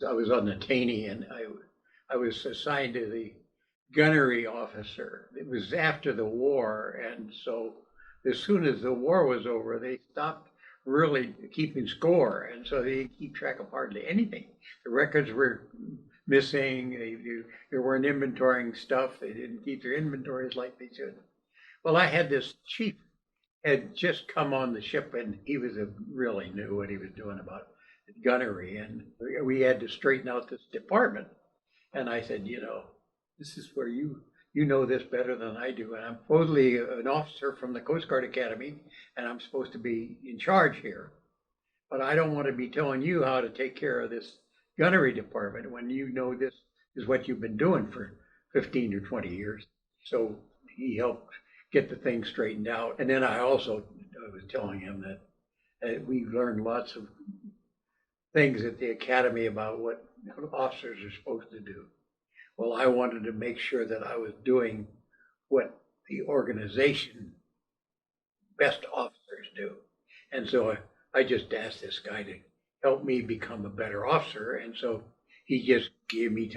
I was on the Taney, and I was assigned to the gunnery officer. It was after the war, and so as soon as the war was over, they stopped really keeping score, and so they didn't keep track of hardly anything. The records were missing. They weren't inventorying stuff. They didn't keep their inventories like they should. Well, I had this chief had just come on the ship, and he was really knew what he was doing about gunnery, and we had to straighten out this department. And I said, this is where you know this better than I do, and I'm supposedly an officer from the Coast Guard Academy, and I'm supposed to be in charge here. But I don't want to be telling you how to take care of this gunnery department when you know this is what you've been doing for 15 or 20 years. So he helped get the thing straightened out. And then I also was telling him that we learned lots of things at the academy about what officers are supposed to do. Well, I wanted to make sure that I was doing what the organization best officers do. And so I just asked this guy to help me become a better officer. And so he just gave me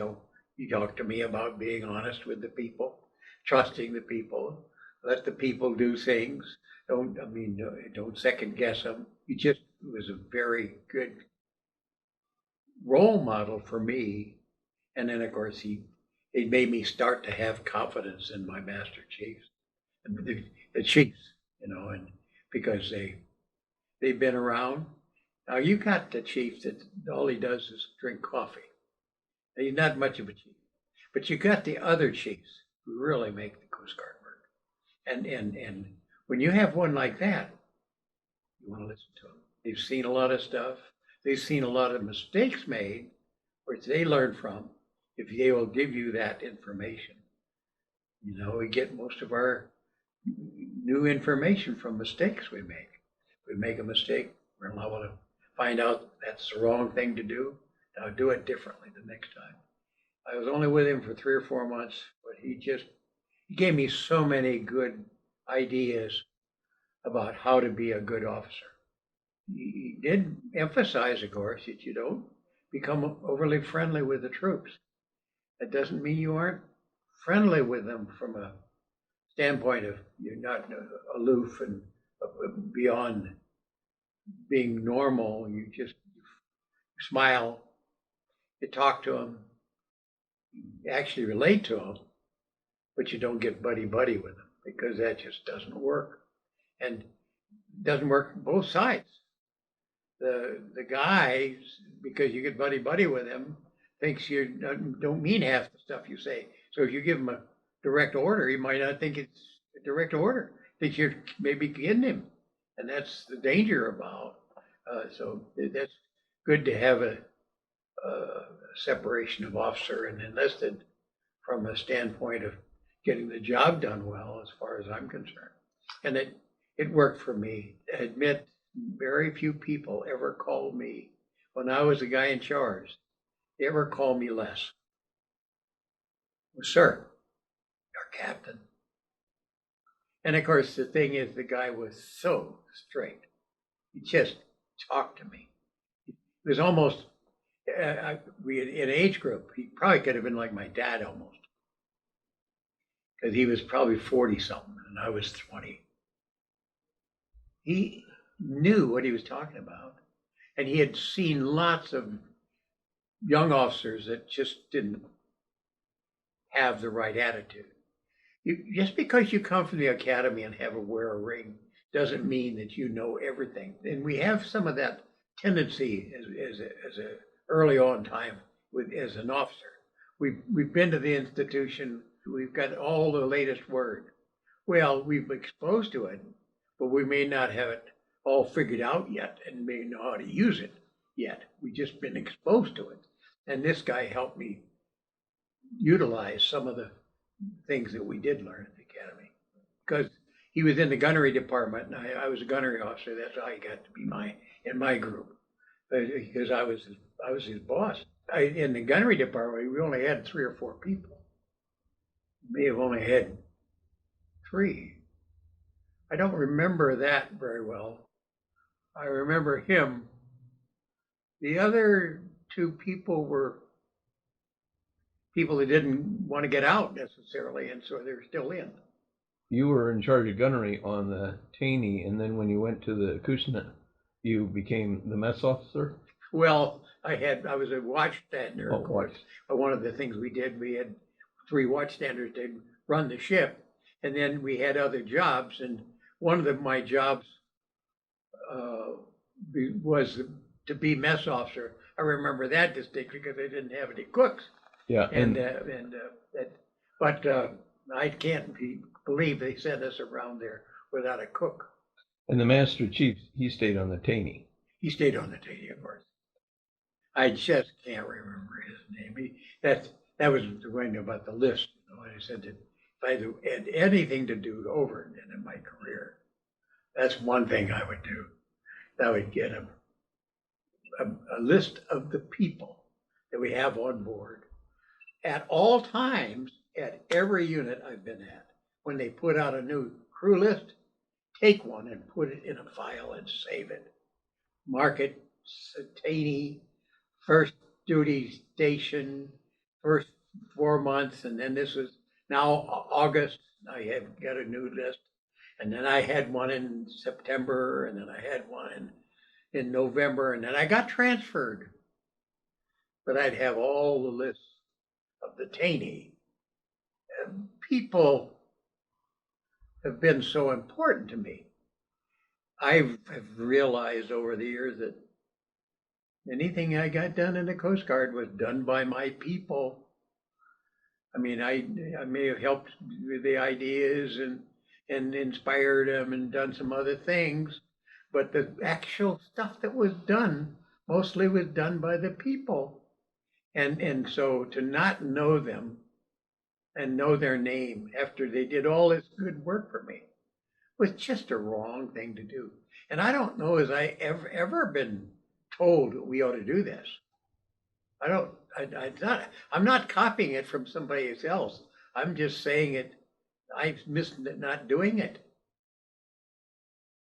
he talked to me about being honest with the people, trusting the people, let the people do things. Don't second guess them. He just was a very good role model for me. And then of course it made me start to have confidence in my master chiefs and the chiefs, and because they've been around. Now you got the chief that all he does is drink coffee. He's not much of a chief, but you got the other chiefs who really make the Coast Guard work. And when you have one like that, you want to listen to them. They've seen a lot of stuff. They've seen a lot of mistakes made, which they learn from. If they will give you that information, we get most of our new information from mistakes we make. If we make a mistake, we're liable to find out that's the wrong thing to do. Now do it differently the next time. I was only with him for 3 or 4 months, but he gave me so many good ideas about how to be a good officer. He did emphasize, of course, that you don't become overly friendly with the troops. That doesn't mean you aren't friendly with them from a standpoint of you're not aloof and beyond being normal. You just smile, you talk to them, you actually relate to them, but you don't get buddy-buddy with them because that just doesn't work. And it doesn't work on both sides. The guy, because you get buddy-buddy with him, thinks you don't mean half the stuff you say. So if you give him a direct order, he might not think it's a direct order. Think you're maybe kidding him. And that's the danger about. So that's good to have a separation of officer and enlisted from a standpoint of getting the job done well, as far as I'm concerned. And it worked for me. I admit, very few people ever called me when I was the guy in charge. They ever called me less. Well, sir, our captain. And of course, the thing is, the guy was so straight. He just talked to me. It was almost, in age group, he probably could have been like my dad almost. Because he was probably 40 something and I was 20. He knew what he was talking about. And he had seen lots of young officers that just didn't have the right attitude. Just because you come from the academy and wear a ring doesn't mean that you know everything. And we have some of that tendency as a early on time as an officer. We've been to the institution. We've got all the latest word. Well, we've exposed to it, but we may not have it all figured out yet and may know how to use it yet. We've just been exposed to it. And this guy helped me utilize some of the things that we did learn at the academy. Because he was in the gunnery department, and I was a gunnery officer. That's how he got to be in my group, because I was his boss. In the gunnery department, we only had 3 or 4 people. We may have only had 3. I don't remember that very well. I remember him. The other to people that didn't want to get out necessarily, and so they're still in. You were in charge of gunnery on the Taney, and then when you went to the Acushnet, you became the mess officer? Well, I was a watchstander, Oh, of course. But one of the things we did, we had 3 watchstanders to run the ship, and then we had other jobs. And one of my jobs was to be mess officer. I remember that distinctly because they didn't have any cooks. Yeah, But I can't believe they sent us around there without a cook. and the Master Chief, he stayed on the Taney. He stayed on the Taney, of course. I just can't remember his name. That was going about the list. You know, I said that if I had anything to do over in my career, that's one thing I would do. I would get a list of the people that we have on board at all times at every unit I've been at. When they put out a new crew list, take one and put it in a file and save it. Mark it, Taney, first duty station, first 4 months, and then this was now August. I have got a new list, and then I had one in September, and then I had one in November, and then I got transferred. But I'd have all the lists of the Taney. And people have been so important to me. I've realized over the years that anything I got done in the Coast Guard was done by my people. I mean, I may have helped with the ideas and inspired them and done some other things, but the actual stuff that was done mostly was done by the people. And so to not know them and know their name after they did all this good work for me was just a wrong thing to do. And I don't know as I ever been told we ought to do this. I'm not copying it from somebody else. I'm just saying it. I missed not doing it.